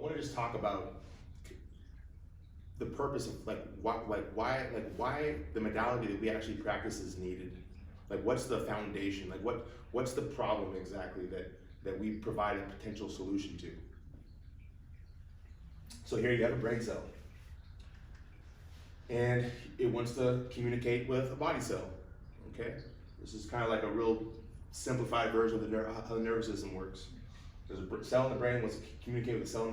want to just talk about the purpose of why the modality that we actually practice is needed. Like, what's the foundation? Like, what's the problem exactly that we provide a potential solution to? So here you have a brain cell, and it wants to communicate with a body cell. Okay, this is kind of like a real simplified version of how the nervous system works. There's a cell in the brain wants to communicate with a cell in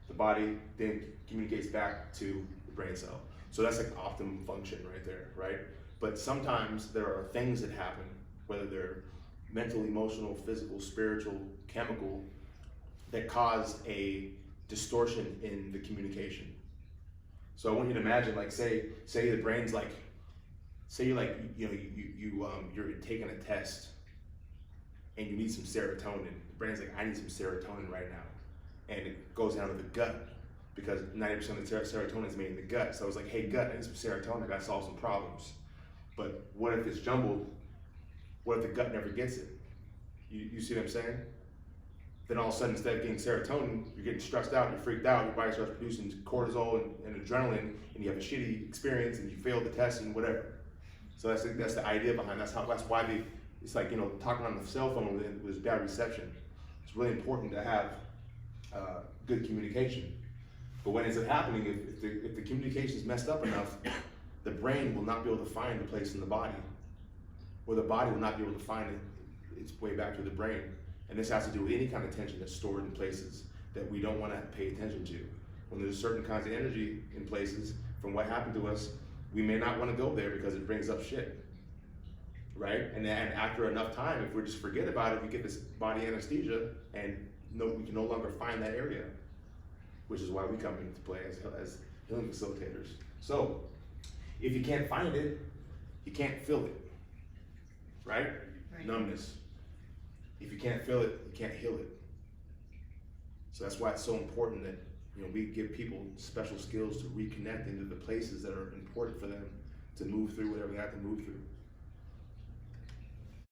the body then communicates back to the brain cell. So that's like optimum function right there, right? But sometimes there are things that happen, whether they're mental, emotional, physical, spiritual, chemical, that cause a distortion in the communication. So I want you to imagine, like, say the brain's like, say you're like, you're taking a test and you need some serotonin. The brain's like, I need some serotonin right now. And it goes down to the gut because 90% of the serotonin is made in the gut. So it's like, hey gut, I need some serotonin, I gotta solve some problems. But what if it's jumbled? What if the gut never gets it? You see what I'm saying? Then all of a sudden, instead of getting serotonin, you're getting stressed out, you're freaked out, your body starts producing cortisol and adrenaline, and you have a shitty experience and you fail the test and whatever. So that's the idea behind that's why it's like, talking on the cell phone with bad reception. It's really important to have good communication. But when ends up happening, if the communication is messed up enough, the brain will not be able to find a place in the body, or the body will not be able to find its way back to the brain. And this has to do with any kind of tension that's stored in places that we don't want to pay attention to. When there's certain kinds of energy in places from what happened to us, we may not want to go there because it brings up shit, right? And after enough time, if we just forget about it, we get this body anesthesia and we can no longer find that area, which is why we come into play as healing facilitators. So if you can't find it, you can't feel it, right? Numbness. If you can't feel it, you can't heal it. So that's why it's so important that we give people special skills to reconnect into the places that are important for them to move through whatever they have to move through.